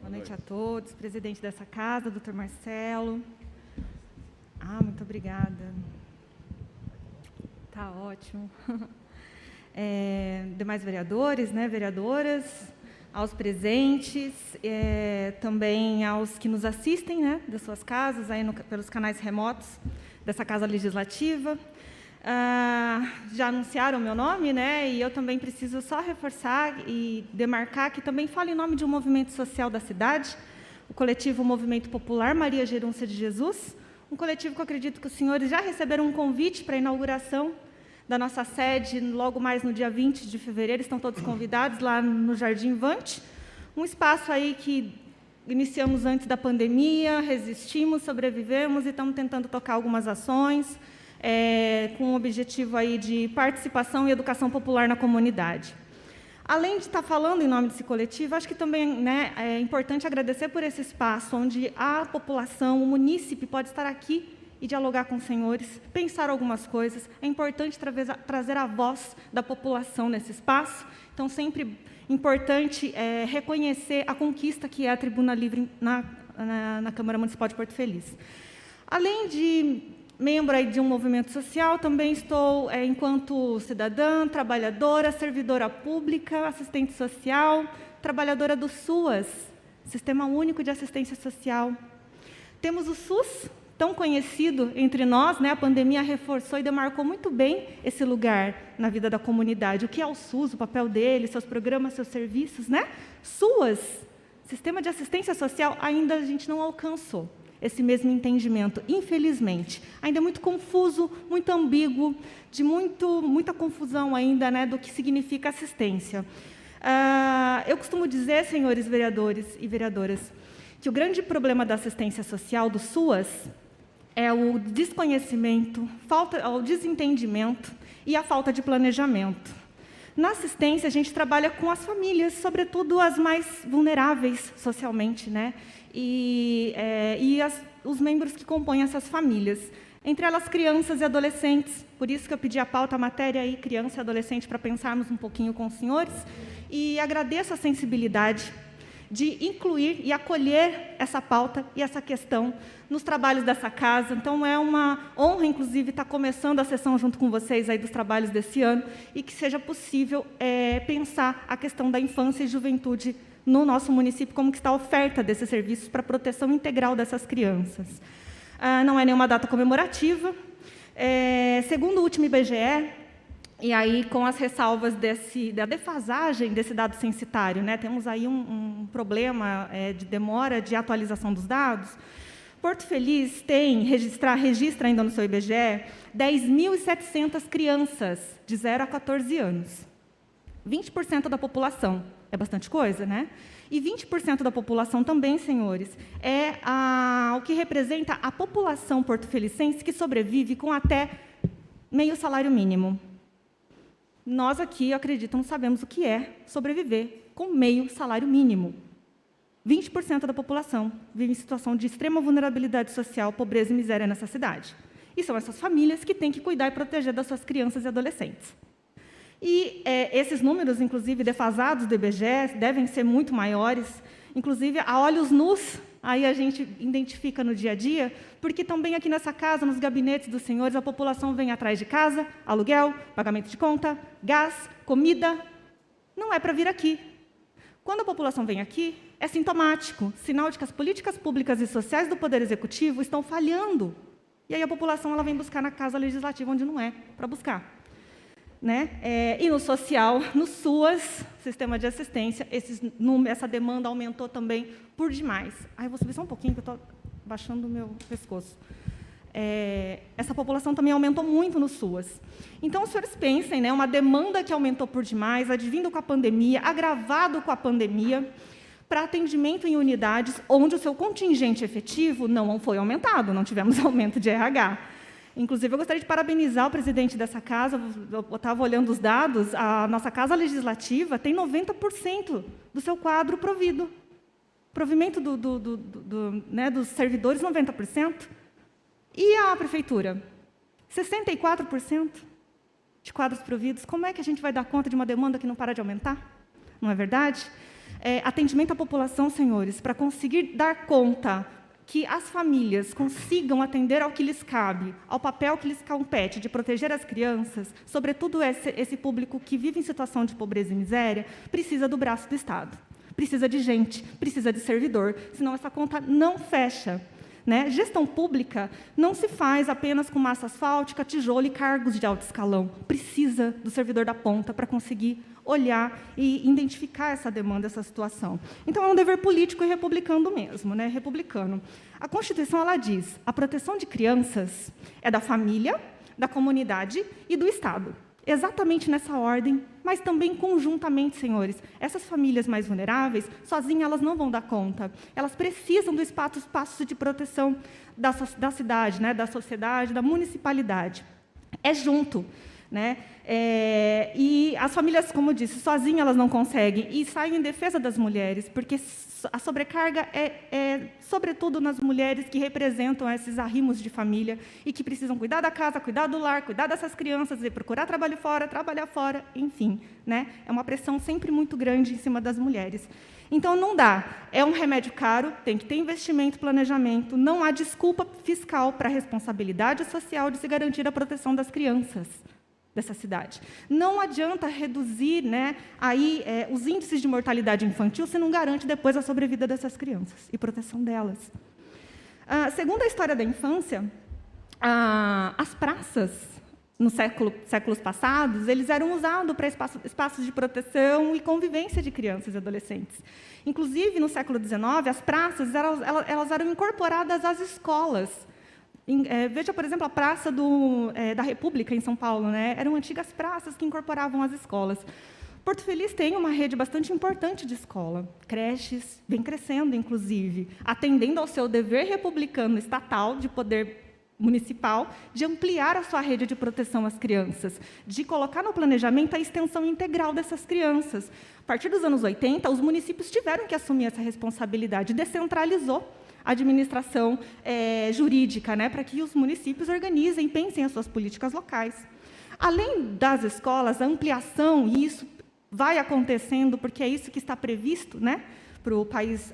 Boa noite a todos. Presidente dessa casa, doutor Marcelo. Muito obrigada. Tá ótimo. Demais vereadores, vereadoras, aos presentes, também aos que nos assistem, das suas casas, aí pelos canais remotos dessa Casa Legislativa. Já anunciaram o meu nome, e eu também preciso só reforçar e demarcar que também falo em nome de um movimento social da cidade, o coletivo Movimento Popular Maria Gerúncia de Jesus, um coletivo que eu acredito que os senhores já receberam um convite para a inauguração da nossa sede, logo mais no dia 20 de fevereiro, estão todos convidados lá no Jardim Vante, um espaço aí que iniciamos antes da pandemia, resistimos, sobrevivemos e estamos tentando tocar algumas ações, com o objetivo aí de participação e educação popular na comunidade. Além de estar falando em nome desse coletivo, acho que também é importante agradecer por esse espaço onde a população, o munícipe, pode estar aqui e dialogar com os senhores, pensar algumas coisas. É importante trazer a voz da população nesse espaço. Então, sempre importante reconhecer a conquista que é a Tribuna Livre na Câmara Municipal de Porto Feliz. Além de membro aí de um movimento social, também estou, enquanto cidadã, trabalhadora, servidora pública, assistente social, trabalhadora do SUAS, Sistema Único de Assistência Social. Temos o SUS, tão conhecido entre nós, a pandemia reforçou e demarcou muito bem esse lugar na vida da comunidade. O que é o SUS, o papel dele, seus programas, seus serviços, SUAS, Sistema de Assistência Social, ainda a gente não alcançou esse mesmo entendimento, infelizmente. Ainda é muito confuso, muito ambíguo, de muita confusão ainda, do que significa assistência. Eu costumo dizer, senhores vereadores e vereadoras, que o grande problema da assistência social, do SUAS, é o desconhecimento, o desentendimento e a falta de planejamento. Na assistência, a gente trabalha com as famílias, sobretudo as mais vulneráveis socialmente, e os membros que compõem essas famílias. Entre elas, crianças e adolescentes. Por isso que eu pedi a pauta, a matéria aí, criança e adolescente, para pensarmos um pouquinho com os senhores. E agradeço a sensibilidade de incluir e acolher essa pauta e essa questão nos trabalhos dessa casa. Então, é uma honra, inclusive, estar começando a sessão junto com vocês aí dos trabalhos desse ano e que seja possível pensar a questão da infância e juventude no nosso município, como que está a oferta desses serviços para a proteção integral dessas crianças. Não é nenhuma data comemorativa. Segundo o último IBGE, e aí com as ressalvas da defasagem desse dado censitário, temos aí um problema de demora de atualização dos dados. Porto Feliz registra ainda no seu IBGE 10.700 crianças de 0 a 14 anos. 20% da população. É bastante coisa, E 20% da população também, senhores, é o que representa a população porto-felicense que sobrevive com até meio salário mínimo. Nós aqui, eu acredito, não sabemos o que é sobreviver com meio salário mínimo. 20% da população vive em situação de extrema vulnerabilidade social, pobreza e miséria nessa cidade. E são essas famílias que têm que cuidar e proteger das suas crianças e adolescentes. E esses números, inclusive, defasados do IBGE, devem ser muito maiores, inclusive a olhos nus, aí a gente identifica no dia a dia, porque também aqui nessa casa, nos gabinetes dos senhores, a população vem atrás de casa, aluguel, pagamento de conta, gás, comida, não é para vir aqui. Quando a população vem aqui, é sintomático, sinal de que as políticas públicas e sociais do Poder Executivo estão falhando. E aí a população ela vem buscar na Casa Legislativa, onde não é para buscar. E no social, no SUAS, Sistema de Assistência, essa demanda aumentou também por demais. Eu vou subir só um pouquinho, que eu estou baixando o meu pescoço. Essa população também aumentou muito no SUAS. Então, os senhores pensem, uma demanda que aumentou por demais, advindo com a pandemia, agravado com a pandemia, para atendimento em unidades onde o seu contingente efetivo não foi aumentado, não tivemos aumento de RH. Inclusive, eu gostaria de parabenizar o presidente dessa casa. Eu estava olhando os dados, a nossa Casa Legislativa tem 90% do seu quadro provido. Provimento dos servidores, 90%. E a prefeitura? 64% de quadros providos. Como é que a gente vai dar conta de uma demanda que não para de aumentar? Não é verdade? atendimento à população, senhores, para conseguir dar conta que as famílias consigam atender ao que lhes cabe, ao papel que lhes compete de proteger as crianças, sobretudo esse público que vive em situação de pobreza e miséria, precisa do braço do Estado. Precisa de gente, precisa de servidor, senão essa conta não fecha. Né? Gestão pública não se faz apenas com massa asfáltica, tijolo e cargos de alto escalão. Precisa do servidor da ponta para conseguir olhar e identificar essa demanda, essa situação. Então, é um dever político e republicano mesmo, né? Republicano. A Constituição ela diz: a proteção de crianças é da família, da comunidade e do Estado. Exatamente nessa ordem, mas também conjuntamente, senhores. Essas famílias mais vulneráveis, sozinhas, elas não vão dar conta. Elas precisam do espaço de proteção da cidade, né, da sociedade, da municipalidade. É junto. Né? E as famílias, como eu disse, sozinhas elas não conseguem, e saem em defesa das mulheres, porque a sobrecarga é sobretudo nas mulheres que representam esses arrimos de família e que precisam cuidar da casa, cuidar do lar, cuidar dessas crianças, e procurar trabalhar fora, enfim. Né? É uma pressão sempre muito grande em cima das mulheres. Então, não dá. É um remédio caro, tem que ter investimento, planejamento, não há desculpa fiscal para a responsabilidade social de se garantir a proteção das crianças dessa cidade. Não adianta reduzir, né, os índices de mortalidade infantil se não garante depois a sobrevida dessas crianças e proteção delas. Segundo a história da infância, as praças, nos séculos passados, eles eram usados para espaços de proteção e convivência de crianças e adolescentes. Inclusive, no século XIX, as praças elas eram incorporadas às escolas. Veja, por exemplo, a Praça da República, em São Paulo. Né? Eram antigas praças que incorporavam as escolas. Porto Feliz tem uma rede bastante importante de escola. Creches, vem crescendo, inclusive, atendendo ao seu dever republicano estatal de poder municipal, de ampliar a sua rede de proteção às crianças, de colocar no planejamento a extensão integral dessas crianças. A partir dos anos 80, os municípios tiveram que assumir essa responsabilidade, descentralizou a administração jurídica, né, para que os municípios organizem e pensem as suas políticas locais. Além das escolas, a ampliação, e isso vai acontecendo, porque é isso que está previsto, né, para o país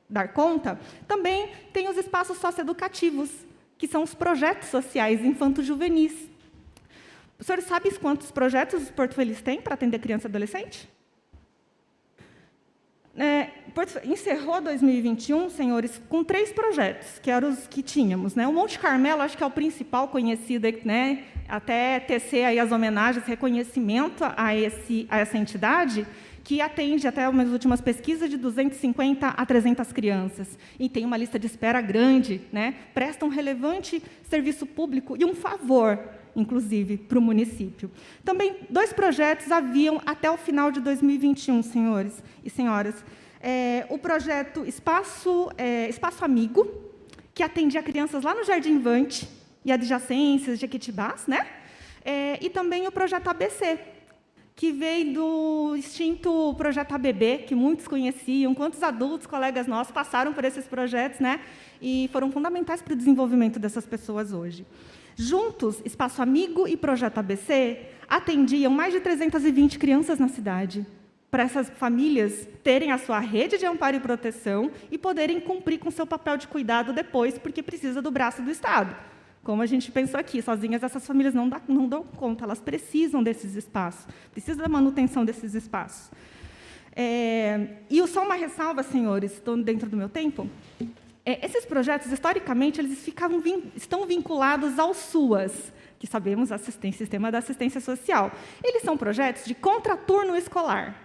dar conta, também tem os espaços socioeducativos, que são os projetos sociais infanto-juvenis. O senhor sabe quantos projetos o Porto Feliz tem para atender criança e adolescente? Encerrou 2021, senhores, com 3 projetos, que eram os que tínhamos. Né? O Monte Carmelo, acho que é o principal conhecido, né? Até tecer aí as homenagens, reconhecimento a essa entidade, que atende, até as últimas pesquisas, de 250 a 300 crianças. E tem uma lista de espera grande, né? Presta um relevante serviço público e um favor, inclusive, para o município. Também 2 projetos haviam até o final de 2021, senhores e senhoras. O projeto Espaço Amigo, que atendia crianças lá no Jardim Vante e adjacências, Jequitibás, né? E também o projeto ABC, que veio do extinto projeto ABB, que muitos conheciam. Quantos adultos, colegas nossos, passaram por esses projetos, né? E foram fundamentais para o desenvolvimento dessas pessoas hoje. Juntos, Espaço Amigo e Projeto ABC atendiam mais de 320 crianças na cidade, para essas famílias terem a sua rede de amparo e proteção e poderem cumprir com o seu papel de cuidado depois, porque precisa do braço do Estado. Como a gente pensou aqui, sozinhas essas famílias não dão conta, elas precisam desses espaços, precisam da manutenção desses espaços. E só uma ressalva, senhores, estou dentro do meu tempo. Esses projetos, historicamente, eles estão vinculados ao SUAS, que sabemos, Sistema da Assistência Social. Eles são projetos de contraturno escolar.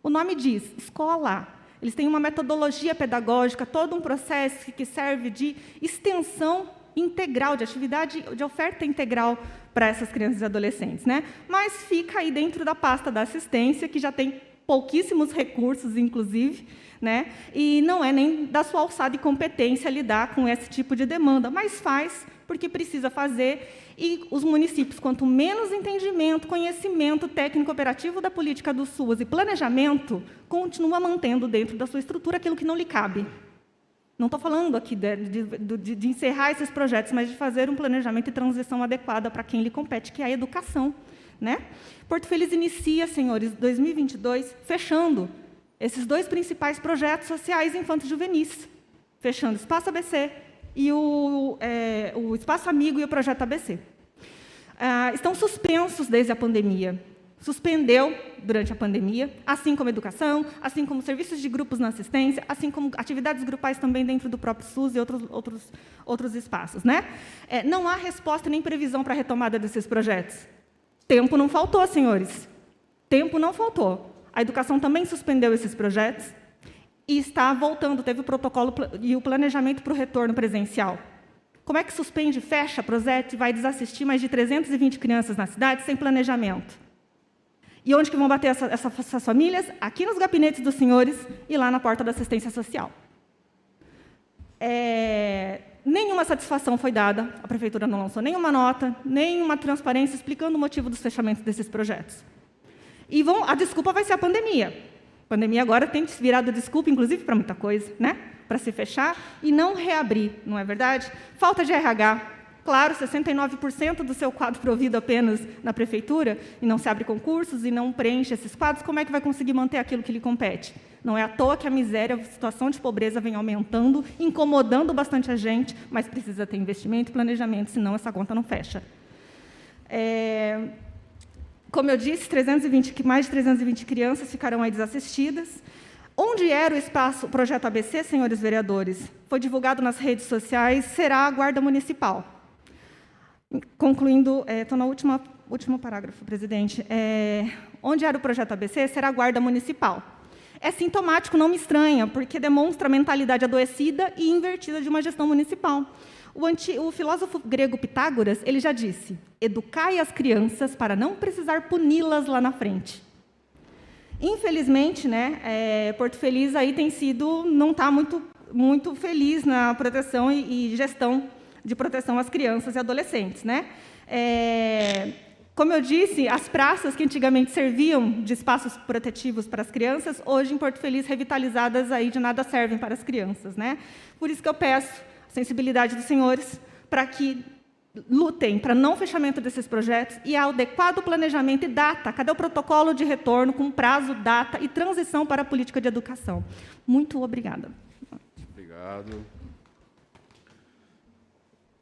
O nome diz, escola. Eles têm uma metodologia pedagógica, todo um processo que serve de extensão integral, de atividade, de oferta integral para essas crianças e adolescentes. Né? Mas fica aí dentro da pasta da assistência, que já tem pouquíssimos recursos, inclusive, né? E não é nem da sua alçada e competência lidar com esse tipo de demanda, mas faz porque precisa fazer, e os municípios, quanto menos entendimento, conhecimento técnico-operativo da política do SUAS e planejamento, continua mantendo dentro da sua estrutura aquilo que não lhe cabe. Não estou falando aqui de encerrar esses projetos, mas de fazer um planejamento e transição adequada para quem lhe compete, que é a educação. Né? Porto Feliz inicia, senhores, 2022, fechando Esses dois principais projetos sociais infanto-juvenis, fechando o Espaço ABC e o Espaço Amigo e o Projeto ABC. Estão suspensos desde a pandemia. Suspendeu durante a pandemia, assim como educação, assim como serviços de grupos na assistência, assim como atividades grupais também dentro do próprio SUS e outros espaços, né? Não há resposta nem previsão para a retomada desses projetos. Tempo não faltou, senhores. Tempo não faltou. A educação também suspendeu esses projetos e está voltando, teve o protocolo e o planejamento para o retorno presencial. Como é que suspende, fecha a Proset e vai desassistir mais de 320 crianças na cidade sem planejamento? E onde que vão bater essas famílias? Aqui nos gabinetes dos senhores e lá na porta da assistência social. Nenhuma satisfação foi dada, a prefeitura não lançou nenhuma nota, nenhuma transparência explicando o motivo dos fechamentos desses projetos. E a desculpa vai ser a pandemia. A pandemia agora tem virado desculpa, inclusive, para muita coisa, né? Para se fechar e não reabrir, não é verdade? Falta de RH. Claro, 69% do seu quadro provido apenas na prefeitura, e não se abre concursos e não preenche esses quadros, como é que vai conseguir manter aquilo que lhe compete? Não é à toa que a miséria, a situação de pobreza vem aumentando, incomodando bastante a gente, mas precisa ter investimento e planejamento, senão essa conta não fecha. Como eu disse, mais de 320 crianças ficarão aí desassistidas. Onde era o projeto ABC, senhores vereadores? Foi divulgado nas redes sociais, será a Guarda Municipal. Concluindo, estou no último parágrafo, presidente. Onde era o projeto ABC, será a Guarda Municipal. É sintomático, não me estranha, porque demonstra a mentalidade adoecida e invertida de uma gestão municipal. O filósofo grego Pitágoras, ele já disse: educai as crianças para não precisar puni-las lá na frente. Infelizmente, né, Porto Feliz aí não está muito feliz na proteção e gestão de proteção às crianças e adolescentes, né? Como eu disse, as praças que antigamente serviam de espaços protetivos para as crianças, hoje em Porto Feliz revitalizadas aí de nada servem para as crianças, né? Por isso que eu peço sensibilidade dos senhores para que lutem para não fechamento desses projetos e adequado planejamento e data. Cadê o protocolo de retorno com prazo, data e transição para a política de educação? Muito obrigada. Obrigado.